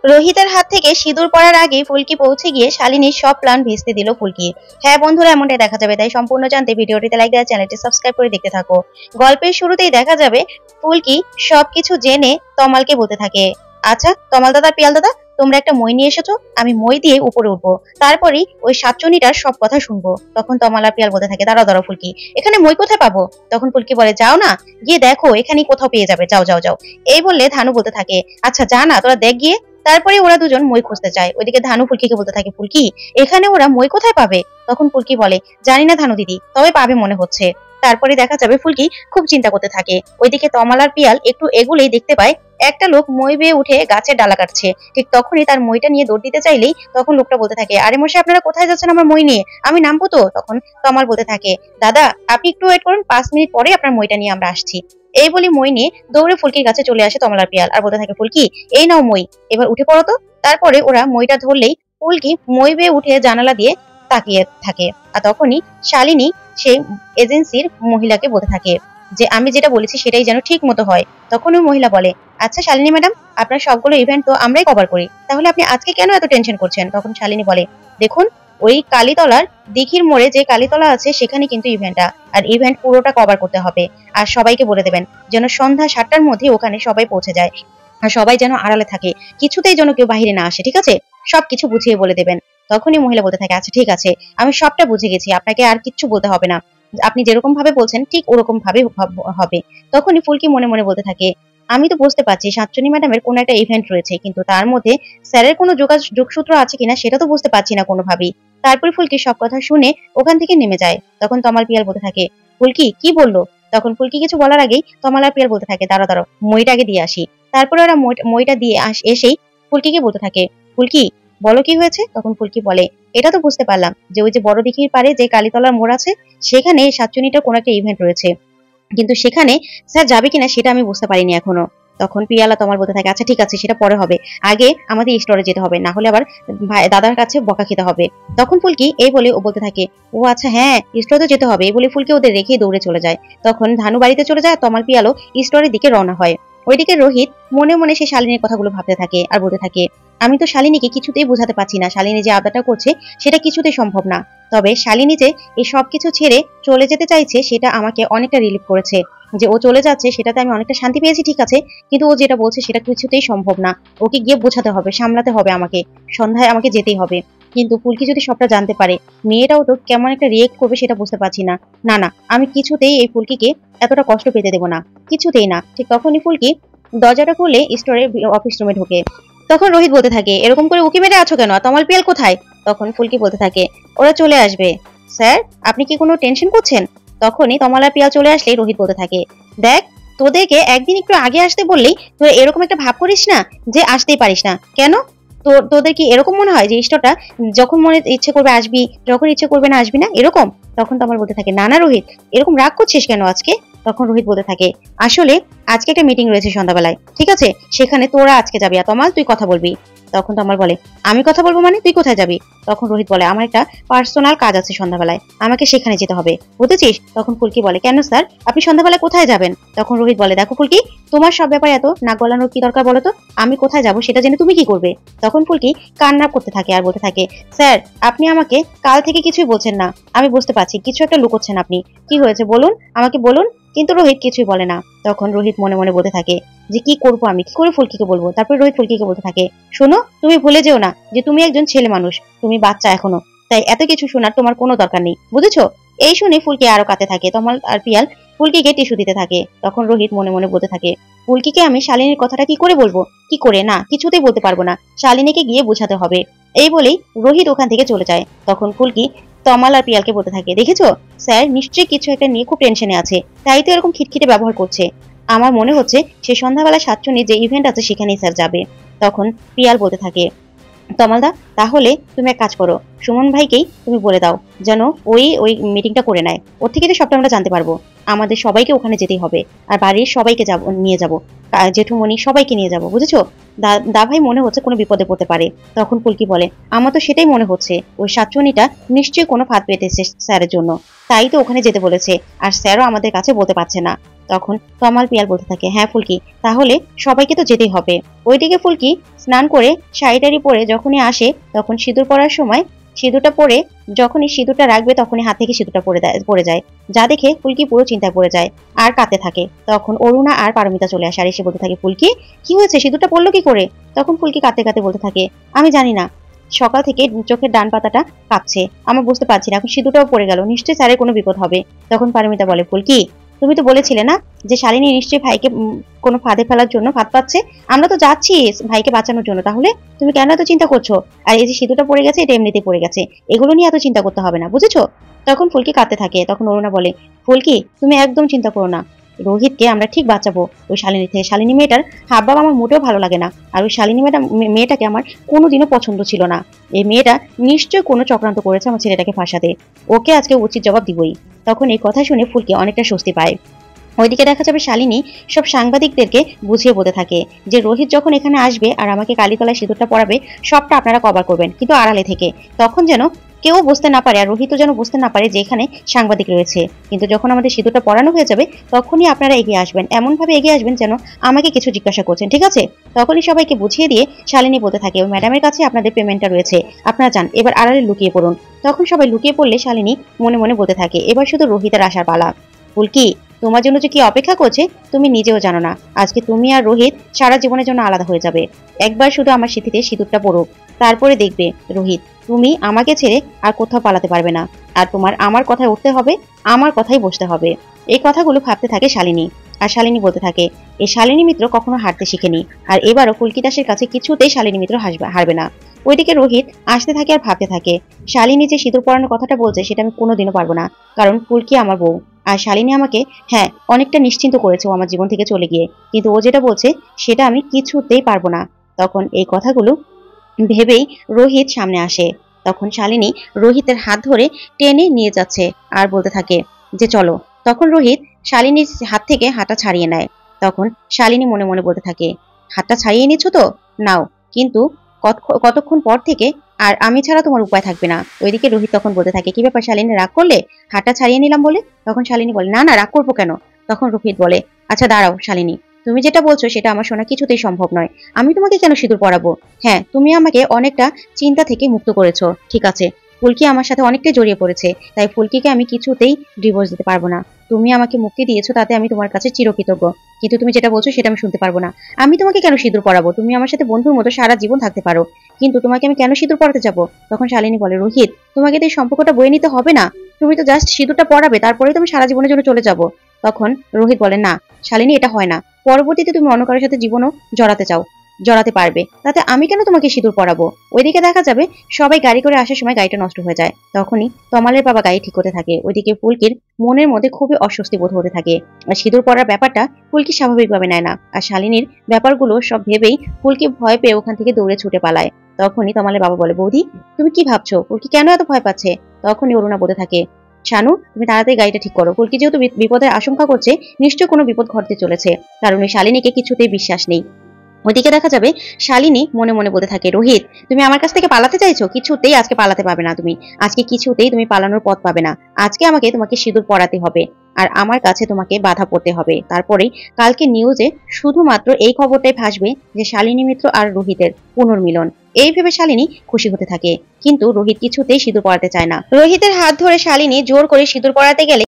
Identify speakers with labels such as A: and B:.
A: রোহিতের হাত থেকে সিঁদুর পড়ার আগেই ফুলকি পৌঁছে গিয়ে শালিনীর সব প্ল্যান ভেস্তে দিল ফুলকি। হ্যাঁ বন্ধুরা, এমনটাই দেখা যাবে, তাই সম্পূর্ণ জানতে ভিডিওটিতে লাইক দেওয়া, চ্যানেলটি সাবস্ক্রাইব করে দেখতে থাকো। গল্পের শুরুতেই দেখা যাবে ফুলকি সবকিছু জেনে তমালকে বলতে থাকে, আচ্ছা তমাল দাদা, পিয়াল দাদা, তোমরা একটা মই নিয়ে এসেছো, আমি মই দিয়ে উপরে উঠবো, তারপরেই ওই সাতচুনিটার সব কথা শুনবো। তখন তমাল আর পিয়াল বলতে থাকে, দাঁড়াও দাঁড়াও ফুলকি, এখানে মই কোথায় পাবো? তখন ফুলকি বলে, যাও না, গিয়ে দেখো, এখানেই কোথাও পেয়ে যাবে, যাও যাও যাও। এই বললে ধানু বলতে থাকে, আচ্ছা যা না, তোরা দেখ গিয়ে। তারপরে ওরা দুজন মই খুঁজতে যায়। ওইদিকে ধানু ফুলকিকে বলতে থাকে, ফুলকি এখানে ওরা মই কোথায় পাবে? তখন ফুলকি বলে, জানি না ধানু দিদি, তবে পাবে মনে হচ্ছে। তারপরে দেখা যাবে ফুলকি খুব চিন্তা করতে থাকে। ওইদিকে তমাল আর পিয়াল একটু এগুলেই দেখতে পায় একটা লোক মই বেয়ে উঠে গাছের ডালা কাটছে। ঠিক তখনই তার মইটা নিয়ে দৌড় দিতে চাইলেই তখন লোকটা বলতে থাকে, আরে মশাই আপনারা কোথায় যাচ্ছেন আমার মই নিয়ে? আমি নামবো তো। তখন তমাল বলতে থাকে, দাদা আপনি একটু ওয়েট করুন, 5 মিনিট পরে আপনার মইটা নিয়ে আমরা আসছি। এই বলি মই নিয়ে দৌড়ে ফুলকির কাছে চলে আসে তমাল আর পিয়াল, আর বলতে থাকে, ফুলকি এই নাও মই, এবার উঠে পড়ো তো। তারপরে ওরা মইটা ধরলেই ফুলকি মই বেয়ে উঠে জানালা দিয়ে তাকিয়ে থাকে। আর তখনই শালিনী সেই এজেন্সির মহিলাকে বলতে থাকে যে আমি যেটা বলেছি সেটাই যেন ঠিক মতো হয়। তখন ওই মহিলা বলে, আচ্ছা শালিনী ম্যাডাম, আপনার সবগুলো ইভেন্ট তো আমরাই কভার করি, তাহলে আপনি আজকে কেন এত টেনশন করছেন? তখন শালিনী বলে, দেখুন ওই কালীতলার দিঘির মোড়ে যে কালীতলা আছে সেখানে কিন্তু ইভেন্টটা, আর ইভেন্ট পুরোটা কভার করতে হবে। আর সবাইকে বলে দেবেন যেন সন্ধ্যা 7টার মধ্যে ওখানে সবাই পৌঁছে যায়, আর সবাই যেন আড়ালে থাকে, কিছুতেই যেন কেউ বাহিরে না আসে, ঠিক আছে? সবকিছু বুঝিয়ে বলে দেবেন। তখনই মহিলা বলতে থাকে, আচ্ছা ঠিক আছে, আমি সবটা বুঝে গেছি, আপনাকে আর কিচ্ছু বলতে হবে না, আপনি যেরকম ভাবে বলছেন ঠিক ওরকম ভাবে হবে। তখনই ফুলকি মনে মনে বলতে থাকে, আমি তো বুঝতে পারছি সাতচুনি ম্যাডামের কোনো একটা ইভেন্ট রয়েছে, কিন্তু তার মধ্যে স্যারের কোনো যোগসূত্র আছে কিনা সেটা তো বুঝতে পারছি না কোনোভাবেই। তারপরে ফুলকি সব কথা শুনে ওখান থেকে নেমে যায়। তখন তমাল পিয়াল বলতে থাকে, ফুলকি কি বললো? তখন ফুলকি কিছু বলার আগেই তমাল আর পিয়াল বলতে থাকে, দাঁড়াও দাঁড়াও, মইটা আগে দিয়ে আসি। তারপরে ওরা মইটা দিয়ে এসেই ফুলকিকে বলতে থাকে, ফুলকি বলো কি হয়েছে? তখন ফুলকি বলে, এটা তো বুঝতে পারলাম যে ওই যে বড় দিঘির পারে যে কালীতলার মোড় আছে সেখানে সাতচুনিটার কোনো একটা ইভেন্ট রয়েছে, কিন্তু সেখানে স্যার যাবে কিনা সেটা আমি বুঝতে পারিনি এখনো। তখন পিয়ালা তোমার বলতে থাকে, আচ্ছা ঠিক আছে, সেটা পরে হবে, আগে আমাদের স্টোরে যেতে হবে, না হলে আবার ভাই দাদার কাছে বকা খেতে হবে। তখন ফুলকি এই বলে ও বলতে থাকে, ও আচ্ছা হ্যাঁ স্টোরে তো যেতে হবে, এই বলে ফুলকি ওদের রেখে দৌড়ে চলে যায়। তখন ধানু বাড়িতে চলে যায়, তমাল পিয়ালো স্টোরের দিকে রওনা হয়। ওইদিকে রোহিত মনে মনে সে শালিনীর কথাগুলো ভাবতে থাকে আর বলতে থাকে, আমি তো শালিনীকে কিছুতেই বোঝাতে পারছি না শালিনী যে আবদারটা করছে সেটা কিছুতেই সম্ভব না, তবে শালিনী যে এই সবকিছু ছেড়ে চলে যেতে চাইছে সেটা আমাকে অনেকটা রিলিফ করেছে। যে ও চলে যাচ্ছে সেটাতে আমি অনেকটা শান্তি পেয়েছি, ঠিক আছে, কিন্তু ও যেটা বলছে সেটা কিছুতেই সম্ভব না, ওকে গিয়ে বোঝাতে হবে, সামলাতে হবে, আমাকে সন্ধ্যায় আমাকে যেতেই হবে। কিন্তু ফুলকি যদি সবটা জানতে পারে, মেয়েটাও তো কেমন একটা রিয়েক্ট করবে সেটা বুঝতে পারছি না। না না, আমি কিছুতেই এই ফুলকিকে এতটা কষ্ট পেতে দেবো না, কিছুতেই না। ঠিক তখনই ফুলকি দরজাটা খুলে স্টোরের অফিস রুমে ঢোকে। তখন রোহিত বলতে থাকে, এরকম করে উকি মেরে আছো কেন? তমাল পিয়াল কোথায়? তখন ফুলকি বলতে থাকে, ওরা চলে আসবে স্যার, আপনি কি কোনো টেনশন করছেন? তখনই তমালা পিয়াল চলে আসলে রোহিত বলতে থাকে, দেখ তোদেরকে একদিন একটু আগে আসতে বললেই তুই এরকম একটা ভাব করিস না যে আসতেই পারিস না কেন? তোদের কি এরকম মনে হয় যে ইষ্টটা যখন মনে ইচ্ছে করবে আসবি, যখন ইচ্ছে করবে না আসবি না, এরকম? তখন তমাল বলতে থাকে, না না রোহিত, এরকম রাগ করছিস কেন আজকে? তখন রোহিত বলতে থাকে, আসলে আজকে একটা মিটিং রয়েছে সন্ধ্যাবেলায়, ঠিক আছে, সেখানে তোরা আজকে যাবি, আর তমাল তুই কথা বলবি। তখন তমাল বলে, আমি কথা বলবো মানে তুই কোথায় যাবি? তখন রোহিত বলে, আমার একটা পার্সোনাল কাজ আছে সন্ধ্যাবেলায়, আমাকে সেখানে যেতে হবে, বুঝেছিস? তখন ফুলকি বলে, কেন স্যার, আপনি সন্ধ্যাবেলায় কোথায় যাবেন? তখন রোহিত বলে, দেখো ফুলকি, তোমার সব ব্যাপারে এত নাক গলানোর কি দরকার বলো তো? আমি কোথায় যাব সেটা জেনে তুমি কি করবে? তখন ফুলকি কান্না করতে থাকে আর বলতে থাকে, স্যার আপনি আমাকে কাল থেকে কিছুই বলছেন না, আমি বুঝতে পারছি কিছু একটা লুকোচ্ছেন আপনি, কি হয়েছে বলুন, আমাকে বলুন। কিন্তু রোহিত কিছুই বলে না। তখন রোহিত মনে মনে বলতে থাকে যে কি করবো আমি, কি করে ফুলকিকে বলবো? তারপর রোহিত ফুলকিকে বলতে থাকে, শোনো তুমি ভুলে যেও না যে তুমি একজন ছেলে মানুষ, তুমি বাচ্চা এখনো, তাই এত কিছু শোনার তোমার কোনো দরকার নেই, বুঝেছো? এই শুনে ফুলকি আরো কাঁদতে থাকে। তমাল আর পিয়াল ফুলকিকে টিস্যু দিতে থাকে। তখন রোহিত মনে মনে বলতে থাকে, ফুলকিকে আমি শালিনীর কথাটা কি করে বলবো? কি করে? না, কিছুতেই বলতে পারবো না, শালিনীকে গিয়ে বোঝাতে হবে। এই বলেই রোহিত ওখান থেকে চলে যায়। তখন ফুলকি তমাল আর পিয়ালকে বলতে থাকে, দেখেছো স্যার নিশ্চয়ই কিছু একটা নিয়ে খুব টেনশনে আছে, তাই তো এরকম খিটখিটে ব্যবহার করছে। আমার মনে হচ্ছে সে সন্ধ্যাবেলা সাতচুনির যে ইভেন্ট আছে সেখানেই স্যার যাবে। তখন পিয়াল বলতে থাকে, তমালদা তাহলে তুমি এক কাজ করো, সুমন ভাইকেই তুমি বলে দাও যেন ওই ওই মিটিংটা করে নেয়, ওর থেকে তো সবটা আমরা জানতে পারবো। আমাদের সবাইকে ওখানে যেতেই হবে, আর বাড়ির সবাইকে নিয়ে যাব, জেঠুমণি সবাইকে নিয়ে যাব, বুঝেছো? দাভাই মনে হচ্ছে কোনো বিপদে পড়তে পারে। তখন ফুলকি বলে, আমার তো সেটাই মনে হচ্ছে, ওই সাতচুনিটা নিশ্চয়ই কোনো ফাঁদ পেতেছে স্যারের জন্য, তাই তো ওখানে যেতে বলেছে, আর স্যারও আমাদের কাছে বলতে পারছে না। তখন তমাল পিয়াল বলতে থাকে, হ্যাঁ ফুলকি, তাহলে সবাইকে তো যেতেই হবে। ওইদিকে ফুলকি স্নান করে শাড়ি পরে যখনই আসে, তখন সিঁদুর পরার সময় সিঁদুরটা পরে যখনই সিঁদুরটা রাখবে তখনই হাত থেকে সিঁদুরটা পড়ে যায়, যা দেখে ফুলকি পুরো চিন্তায় পড়ে যায় আর কাঁদতে থাকে। তখন অরুণা আর পারমিতা চলে আসে আর এসে বলতে থাকে, ফুলকি কি হয়েছে, সিঁদুরটা পড়লো কি করে? তখন ফুলকি কাঁদতে কাঁদতে বলতে থাকে, আমি জানি না, সকাল থেকে চোখের ডান পাতাটা কাঁপছে, আমার বুঝতে পারছি না, এখন সিঁদুরটাও পড়ে গেল, নিশ্চয়ই স্যারের কোনো বিপদ হবে। তখন পারমিতা বলে, ফুলকি তুমি তো বলেছিলে না যে শালিনী নিশ্চয়ই ভাইকে কোনো ফাঁদে ফেলার জন্য ফাঁদ পাচ্ছে, আমরা তো যাচ্ছি ভাইকে বাঁচানোর জন্য, তাহলে তুমি কেন এত চিন্তা করছো? আর এই যে সিঁদুরটা পড়ে গেছে, এটা এমনিতেই পড়ে গেছে, এগুলো নিয়ে এত চিন্তা করতে হবে না, বুঝেছো? তখন ফুলকি কাঁদতে থাকে। তখন অরুণা বলে, ফুলকি তুমি একদম চিন্তা করো না, রোহিতকে আমরা ঠিক বাঁচাবো ওই শালিনী থেকে। শালিনী মেয়েটার হাবভাব আমার মোটেও ভালো লাগে না, আর ওই শালিনী মেয়েটাকে আমার কোনোদিনও পছন্দ ছিল না। এই মেয়েটা নিশ্চয়ই কোনো চক্রান্ত করেছে আমার ছেলেটাকে ফাঁসাতে, ওকে আজকে উচিত জবাব দিবই। তখন এই কথা শুনে ফুলকি অনেকটা স্বস্তি পায়। ওইদিকে দেখা যাবে শালিনী সব সাংবাদিকদেরকে বুঝিয়ে বলতে থাকে যে রোহিত যখন এখানে আসবে আর আমাকে কালীতলায় সিঁদুরটা পরাবে, সবটা আপনারা কভার করবেন, কিন্তু আড়ালে থেকে, তখন যেন কেউ বুঝতে না পারে, আর রোহিতও যেন বুঝতে না পারে যে এখানে সাংবাদিক রয়েছে। কিন্তু যখন আমাদের সিঁদুরটা পরানো হয়ে যাবে তখনই আপনারা এগিয়ে আসবেন, এমনভাবে এগিয়ে আসবেন যেন আমাকে কিছু জিজ্ঞাসা করছেন, ঠিক আছে? তখনই সবাইকে বুঝিয়ে দিয়ে শালিনী বলতে থাকে, ওই ম্যাডামের কাছে আপনাদের পেমেন্টটা রয়েছে, আপনারা যান, এবার আড়ালে লুকিয়ে পড়ুন। তখন সবাই লুকিয়ে পড়লে শালিনী মনে মনে বলতে থাকে, এবার শুধু রোহিতের আসার পালা। ফুলকি তোমার জন্য যে কি অপেক্ষা করছে তুমি নিজেও জানো না, আজকে তুমি আর রোহিত সারা জীবনের জন্য আলাদা হয়ে যাবে। একবার শুধু আমার সিঁথিতে সিঁদুরটা পড়ুক, তারপরে দেখবে রোহিত, তুমি আমাকে ছেড়ে আর কোথাও পালাতে পারবে না, আর তোমার আমার কথায় উঠতে হবে, আমার কথাই বসতে হবে। এই কথাগুলো ভাবতে থাকে শালিনী, আর শালিনী বলতে থাকে, এই শালিনী মিত্র কখনো হারতে শিখেনি, আর এবারও ফুলকি দাসের কাছে কিছুতেই শালিনী মিত্র হারবে না। ওইদিকে রোহিত আসতে থাকে আর ভাবতে থাকে, শালিনী যে সিঁদুর পরানোর কথাটা বলছে সেটা আমি কোনোদিনও পারবো না, কারণ ফুলকি আমার বউ, আর শালিনী আমাকে হ্যাঁ অনেকটা নিশ্চিন্ত করেছে ও আমার জীবন থেকে চলে গিয়ে, কিন্তু ও যেটা বলছে সেটা আমি কিছুতেই পারবো না। তখন এই কথাগুলো ভেবেই রোহিত সামনে আসে। তখন শালিনী রোহিতের হাত ধরে টেনে নিয়ে যাচ্ছে আর বলতে থাকে যে চলো। তখন রোহিত শালিনীর হাত থেকে হাতটা ছাড়িয়ে নেয়। তখন শালিনী মনে মনে বলতে থাকে, হাতটা ছাড়িয়ে নিচ্ছ তো নাও, কিন্তু কতক্ষণ পর থেকে আর আমি ছাড়া তোমার উপায় থাকবে না। ওইদিকে রোহিত তখন বলতে থাকে, কি ব্যাপার শালিনী, রাগ করলে? হাতটা ছাড়িয়ে নিলাম বলে? তখন শালিনী বলে, না না, রাগ করবো কেন? তখন রোহিত বলে, আচ্ছা দাঁড়াও শালিনী, তুমি যেটা বলছো সেটা আমার শোনা কিছুতেই সম্ভব নয়, আমি তোমাকে কেন সিঁদুর পরাবো? হ্যাঁ তুমি আমাকে অনেকটা চিন্তা থেকে মুক্ত করেছো, ঠিক আছে, ফুলকি আমার সাথে অনেকটাই জড়িয়ে পড়েছে, তাই ফুলকিকে আমি কিছুতেই ডিভোর্স দিতে পারবো না। তুমি আমাকে মুক্তি দিয়েছো, তাতে আমি তোমার কাছে চিরকৃতজ্ঞ, কিন্তু তুমি যেটা বলছো সেটা আমি শুনতে পারবো না। আমি তোমাকে কেন সিঁদুর পরাবো? তুমি আমার সাথে বন্ধুর মতো সারা জীবন থাকতে পারো, কিন্তু তোমাকে আমি কেন সিঁদুর পরাতে যাবো? তখন শালিনী বলে, রোহিত তোমাকে তো এই সম্পর্কটা বয়ে নিতে হবে না, তুমি তো জাস্ট সিঁদুরটা পরাবে, তারপরেই তুমি সারা জীবনের জন্য চলে যাবো। তখন রোহিত বলে, না শালিনী, এটা হয় না, পরবর্তীতে তুমি অন্য কারোর সাথে জীবনও জড়াতে পারবে, তাতে আমি কেন তোমাকে সিঁদুর পরাবো? ওইদিকে দেখা যাবে সবাই গাড়ি করে আসার সময় গাড়িটা নষ্ট হয়ে যায়। তখনই তমালের বাবা গাড়ি ঠিক করতে থাকে। ওইদিকে ফুলকির মনের মধ্যে খুবই অস্বস্তি বোধ হতে থাকে, আর সিঁদুর পরার ব্যাপারটা ফুলকি স্বাভাবিকভাবে নেয় না, আর শালিনীর ব্যাপারগুলো সব ভেবেই ফুলকি ভয় পেয়ে ওখান থেকে দৌড়ে ছুটে পালায়। তখনই তমালের বাবা বলে, বৌদি তুমি কি ভাবছো, ফুলকি কেন এত ভয় পাচ্ছে? তখনই অরুণা বলতে থাকে, শানু তুমি তাড়াতাড়ি গাড়িটা ঠিক করো, ফুলকি যেহেতু বিপদের আশঙ্কা করছে, নিশ্চয় কোনো বিপদ ঘটতে চলেছে, কারণ ওই শালিনীকে কিছুতেই বিশ্বাস নেই। ওইদিকে দেখা যাবে শালিনী মনে মনে বলতে থাকে, রোহিত তুমি আমার কাছ থেকে পালাতে চাইছো, কিছুতেই আজকে পালাতে পারবে না, তুমি আজকে কিছুতেই তুমি পালানোর পথ পাবে না, আজকে আমাকে তোমাকে সিঁদুর পরাতে হবে, আর আমার কাছে তোমাকে বাধা পড়তে হবে, তারপরেই কালকে নিউজে শুধুমাত্র এই খবরটাই ভাসবে যে শালিনী মিত্র আর রোহিতের পুনর্মিলন। এই ভেবে শালিনী খুশি হতে থাকে, কিন্তু রোহিত কিছুতেই সিঁদুর পরাতে চায় না। রোহিতের হাত ধরে শালিনী জোর করে সিঁদুর পরাতে গেলে